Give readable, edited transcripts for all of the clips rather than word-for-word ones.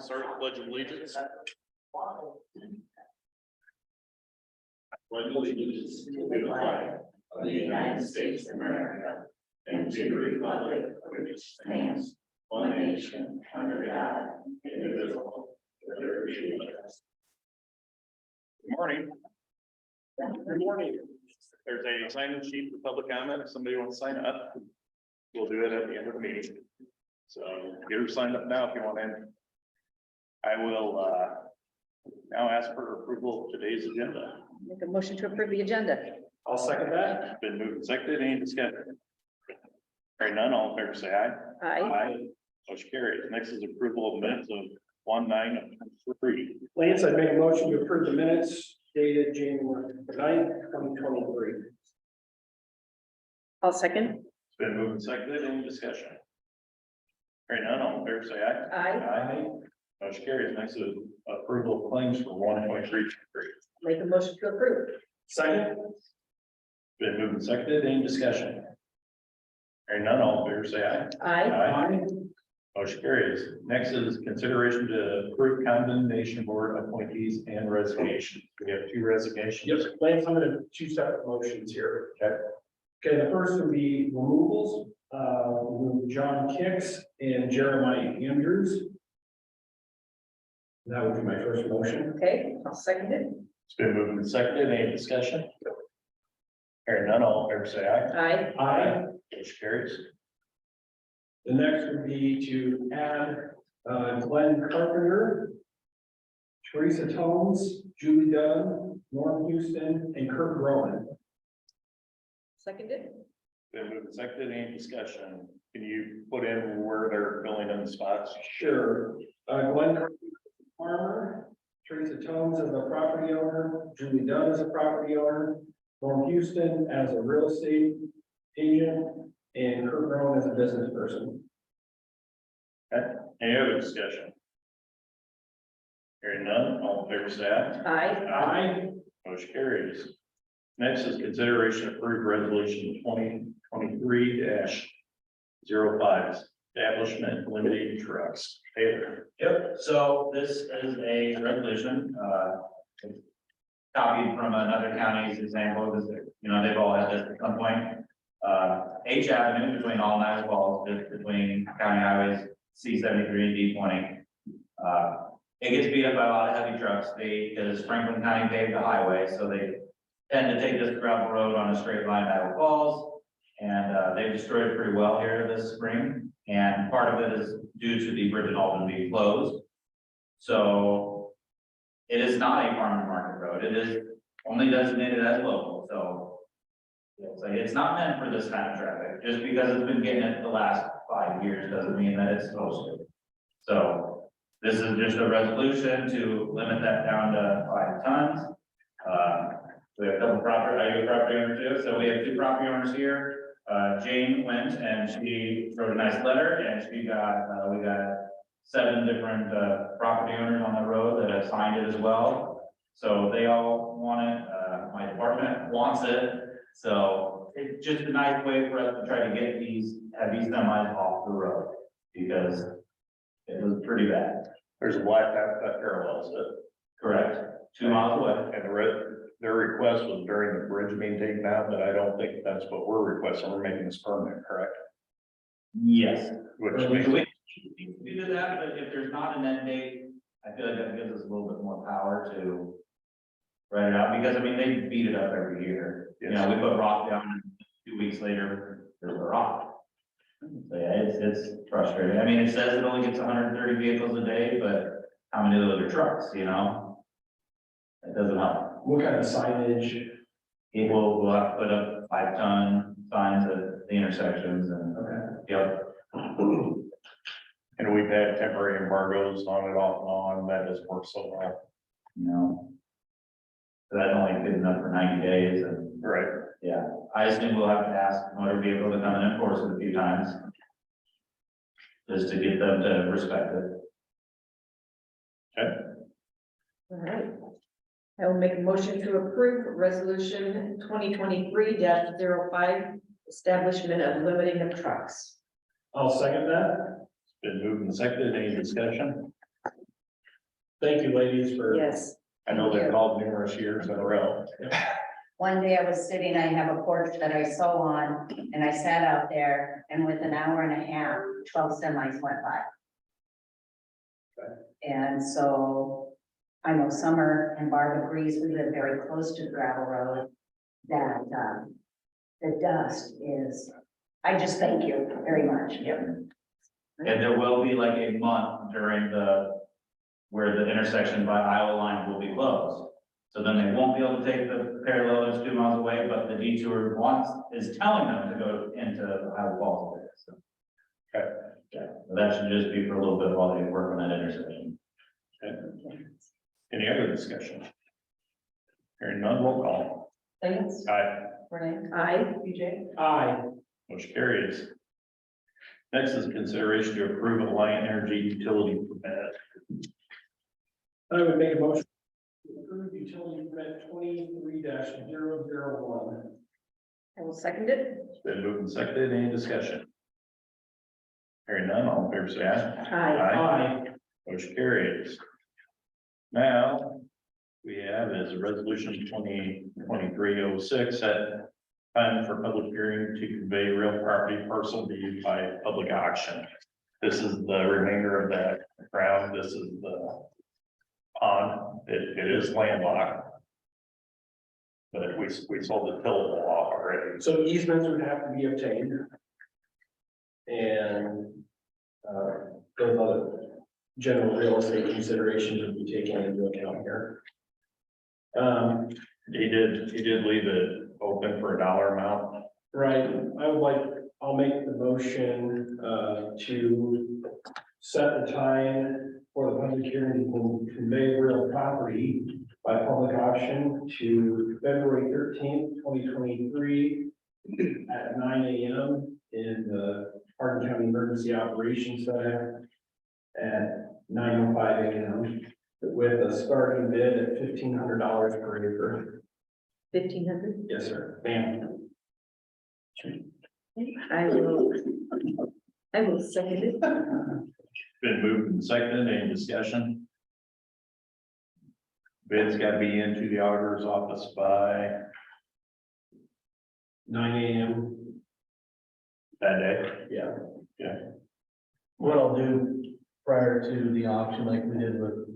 Start the pledge of allegiance. Pledge allegiance to the flag of the United States of America and to the republic which stands one nation under God, indivisible, with liberty and justice. Good morning. Good morning. There's a sign-in sheet for public comment. If somebody wants to sign up, we'll do it at the end of the meeting. So get her signed up now if you want in. I will now ask for approval of today's agenda. Make a motion to approve the agenda. I'll second that. It's been moved and seconded. Any discussion? Hearing none, all in favor say aye. Aye. Motion carries. Next is approval of minutes of 1/9/23. Lance, I make a motion to approve the minutes dated January 9th, 2023. I'll second. It's been moved and seconded. Any discussion? Hearing none, all in favor say aye. Aye. Motion carries. Next is approval of claims for 1/23/23. Make a motion to approve. Second. Been moved and seconded. Any discussion? Hearing none, all in favor say aye. Aye. Motion carries. Next is consideration to approve condemnation board appointees and resignations. We have 2 resignations. Yes, Lance, I'm gonna 2 separate motions here. Okay, the first would be removals, remove John Kicks and Jeremiah Andrews. That would be my first motion. Okay, I'll second it. It's been moved and seconded. Any discussion? Hearing none, all in favor say aye. Aye. Motion carries. The next would be to add Glenn Carpenter, Teresa Tones, Julie Dunn, Norm Houston, and Kurt Rowan. Second it. Been moved and seconded. Any discussion? Can you put in where they're filling in the spots? Sure. Glenn Carpenter, farmer, Teresa Tones as a property owner, Julie Dunn as a property owner, Norm Houston as a real estate agent, and Kurt Rowan as a business person. Okay. Any other discussion? Hearing none, all in favor say aye. Aye. Aye. Motion carries. Next is consideration of approved resolution 2023-05, establishment limited trucks. Taylor. Yep, so this is a resolution, copied from another county's example, because, they've all had this at some point. H Avenue between all 9 Falls, just between county highways C-73 and D-20. It gets beat up by a lot of heavy trucks, because Franklin County paved the highway, so they tend to take this gravel road on a straight line to Iowa Falls. And they've destroyed it pretty well here this spring, and part of it is due to the bridge in Alden being closed. So it is not a farm to market road. It is only designated as local. So it's not meant for this kind of traffic. Just because it's been getting it the last 5 years doesn't mean that it's supposed to. So this is just a resolution to limit that down to 5 tons. We have a couple property, are you a property owner too? So we have 2 property owners here. Jane went and she wrote a nice letter, and she got, we got 7 different property owners on the road that have signed it as well. So they all want it, my department wants it. So it's just a nice way for us to try to get these heavy semis off the road, because it was pretty bad. There's a blacktop that parallels it. Correct, 2 miles away. And their request was during the bridge being taken out, but I don't think that's what we're requesting. We're making this permanent, correct? Yes. Which We makes we do that, but if there's not an end date, I feel like that gives us a little bit more power to write it out, because they beat it up every year. Yes. We put rock down, and 2 weeks later, there's a rock. So yeah, it's frustrating. It says it only gets 130 vehicles a day, but how many of those are trucks, It doesn't help. What kind of signage? We'll have to put up 5-ton signs at the intersections and, yep. And we've had temporary embargoes on and off and on. That has worked so well. That's only good enough for 90 days, and Right. yeah, I assume we'll have to ask motor vehicle to come and enforce it a few times. Just to get them to respect it. Okay. All right. I will make a motion to approve resolution 2023-05, establishment of limiting of trucks. I'll second that. Been moved and seconded. Any discussion? Thank you, ladies, for. Yes. I know they've called numerous years in a row. One day I was sitting, I have a porch that I sew on, and I sat out there, and with an hour and a half, 12 semis went by. And so, I know Summer and Barb agrees, we live very close to the gravel road, that, the dust is, I just thank you very much. And there will be like a month during where the intersection by Iowa line will be closed. So then they won't be able to take the parallel that's 2 miles away, but the detour is telling them to go into Iowa Falls. So. Okay. Yeah, so that should just be for a little bit while they work on that intersection. Any other discussion? Hearing none, roll call. Thanks. Aye. Renee? Aye. BJ? Aye. Motion carries. Next is consideration to approve a line energy utility permit. I would make a motion to approve utility permit 23-001. I will second it. It's been moved and seconded. Any discussion? Hearing none, all in favor say aye. Aye. Motion carries. Now, we have is resolution 2023-06 at time for public hearing to convey real property parcel deed by public auction. This is the remainder of that ground. This is the pond. It is landlocked. But we sold the tillable off already. So easements would have to be obtained. And those other general real estate considerations would be taken into account here. He did leave it open for a dollar amount. Right, I'll make the motion to set the time for the public hearing to convey real property by public auction to February 13th, 2023 at 9 a.m. in the Hardin County Emergency Operations Center at 9:05 a.m. with a starting bid at $1,500 per acre. 1,500. Yes, sir. Ma'am. I will second it. Been moved and seconded. Any discussion? Bid's got to be into the auditor's office by 9 a.m. that day. Yeah. Yeah. What I'll do prior to the auction, like we did with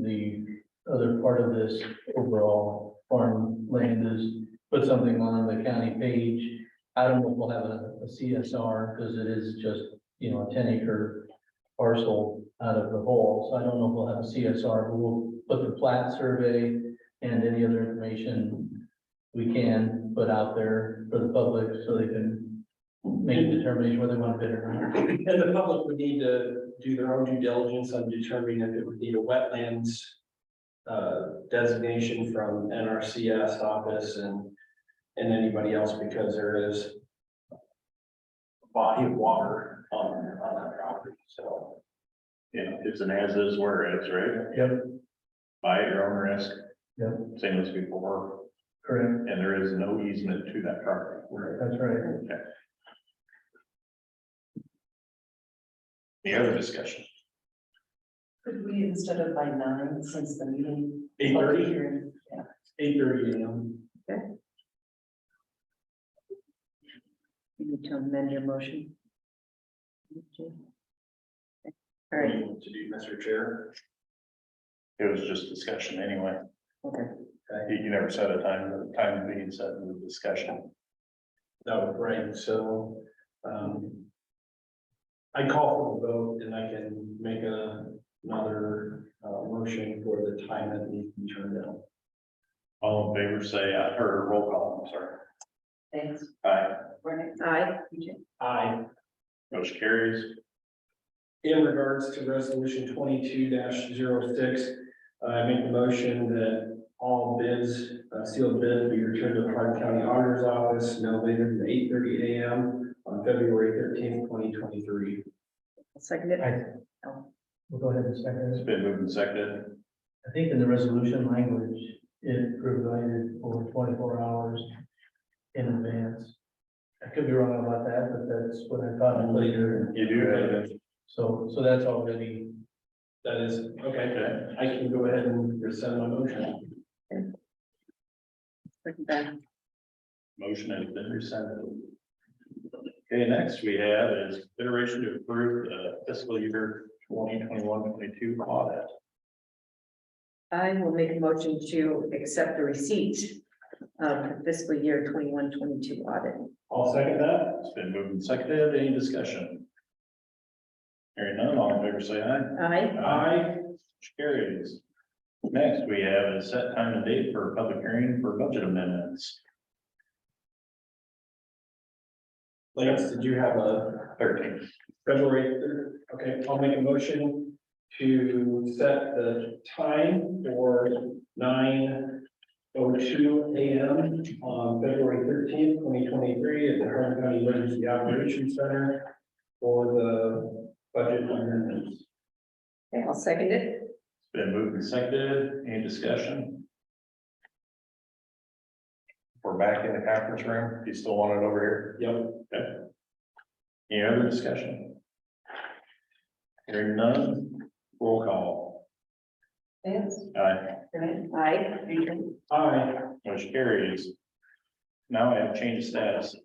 the other part of this overall farm land, is put something on the county page. I don't know if we'll have a CSR because it is just, a 10-acre parcel out of the whole. So I don't know if we'll have a CSR, but we'll put the plat survey and any other information we can put out there for the public so they can make a determination whether they want to bid or not. And the public would need to do their own due diligence on determining if it would need a wetlands designation from NRCS office and anybody else, because there is a body of water on that property. So, it's an as is where is, right? Yep. Buy at your own risk. Yep. Same as before. Correct. And there is no easement to that property. That's right. Okay. Any other discussion? Could we, instead of by 9, since the meeting? 8:30? Yeah. 8:30 a.m. You need to amend your motion. All right. To do, Mr. Chair. It was just discussion anyway. Okay. You never set a time, the time being set in the discussion. No, right, so, I call for the vote and I can make another, motion for the time that needs to be turned down. All in favor, say aye, or roll call, I'm sorry. Thanks. Aye. Renee? Aye. BJ? Aye. Motion carries. In regards to resolution 22-06, I make the motion that all bids, sealed bids be returned to the Hardin County Auditor's Office no later than 8:30 a.m. on February 13th, 2023. I'll second it. We'll go ahead and second It's it. been moved and seconded. I think in the resolution language, it provided over 24 hours in advance. I could be wrong about that, but that's what I thought later. You do have it. So that's already That is, okay, I can go ahead and rescind my motion. Motion has been rescinded. Okay, next we have is consideration to approve the fiscal year 2021-22 audit. I will make a motion to accept the receipt of the fiscal year 21-22 audit. I'll second that. It's been moved and seconded. Any discussion? Hearing none, all in favor say aye. Aye. Aye. Motion carries. Next, we have a set time and date for a public hearing for budget amendments. Lance, did you have a 13th. February 3rd? Okay, I'll make a motion to set the time for 9:02 a.m. on February 13th, 2023 at the Hardin County Emergency Operations Center for the budget amendments. Okay, I'll second it. It's been moved and seconded. Any discussion? We're back in the conference room. Do you still want it over Yep. here? Okay. Any other discussion? Hearing none, roll call. Yes. Aye. Aye. Aye. Motion carries. Now I have change of status.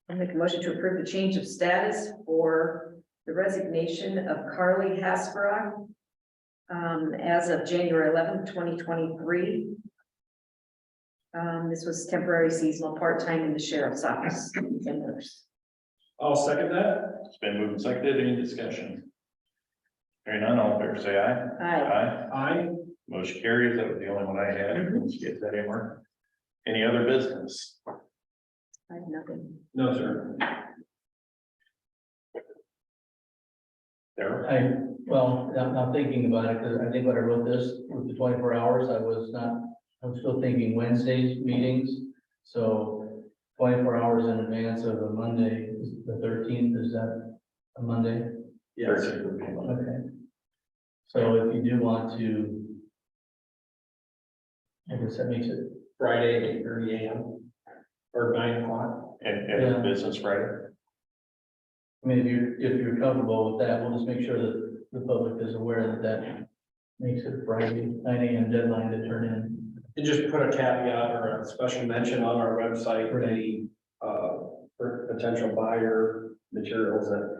I'll make a motion to approve the change of status for the resignation of Carly Hasbrook as of January 11th, 2023. This was temporary seasonal part-time in the sheriff's office. I'll second that. It's been moved and seconded. Any discussion? Hearing none, all in favor say aye. Aye. Aye. Aye. Motion carries. That was the only one I had. Let's get that anymore. Any other business? I have nothing. No, sir. There. I'm thinking about it, because I think when I wrote this with the 24 hours, I'm still thinking Wednesdays meetings. So 24 hours in advance of a Monday, is the 13th, is that a Monday? Yes. Okay. So if you do want to, I guess that makes it, Friday, 8:30 a.m. or 9 o'clock. And Yeah. business Friday. I mean, if you're comfortable with that, we'll just make sure that the public is aware that makes it Friday, 9 a.m. deadline to turn in. And just put a caveat or a special mention on our website, for any for potential buyer materials that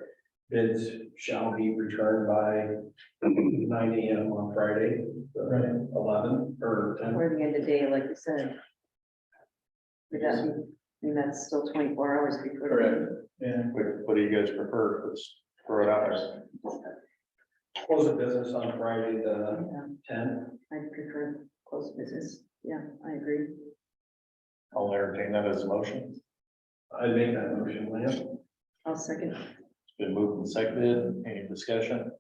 bids shall be returned by 9 a.m. on Friday, Right. 11 or 10. Or the end of the day, like you said. That's still 24 hours before. Correct. Yeah. What do you guys prefer? Let's throw it out there. Close of business on Friday, the Yeah, 10th. I prefer close business. Yeah, I agree. I'll entertain that as a motion. I'd make that motion, Lance. I'll second. It's been moved and seconded. Any discussion?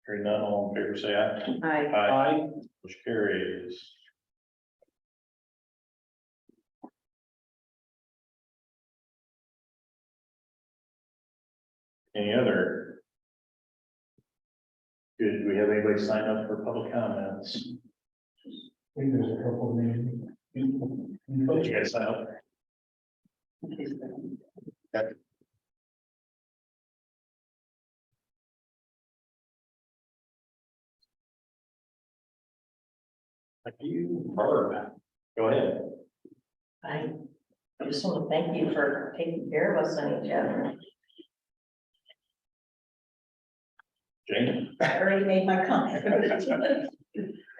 Hearing none, all in favor say aye. Aye. Aye. Motion carries. Any other? Do we have anybody sign up for public comments? I think there's a couple of names. Did you guys sign up? Thank you, Barb. Go ahead. I just want to thank you for taking care of us on each other. Jane? I already made my comment.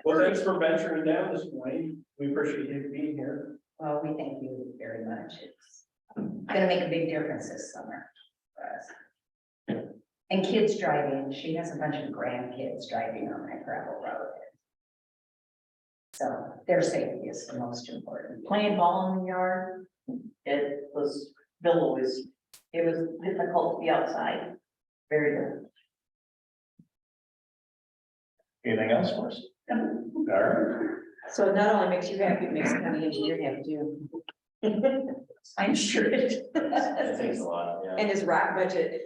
Well, thanks for venturing down this morning. We appreciate you being here. Well, we thank you very much. It's gonna make a big difference this summer for us. And kids driving, she has a bunch of grandkids driving on that gravel road. So their safety is the most important. Playing ball in the yard, it was difficult to be outside. Very good. Anything else for us? All right. So it not only makes you happy, it makes the county engineer happy too. I'm sure it That takes a does. lot, yeah. And his rock budget.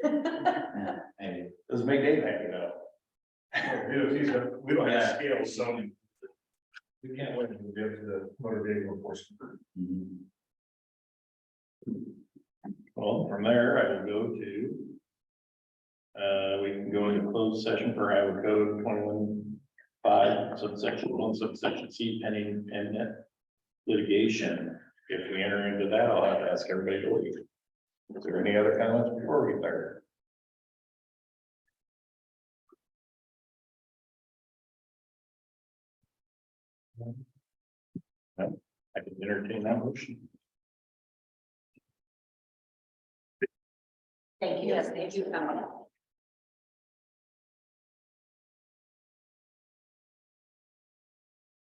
Hey, doesn't make Dave happy though. We don't Yeah. have scale, so we can't wait until we get to the motor vehicle enforcement. Well, from there, I will go to We can go into closed session for Iowa Code 21-5, subsection 1, subsection C, pending imminent litigation. If we enter into that, I'll have to ask everybody to leave. Is there any other comments before we start? No, I can entertain that motion. Thank you. Yes, thank you.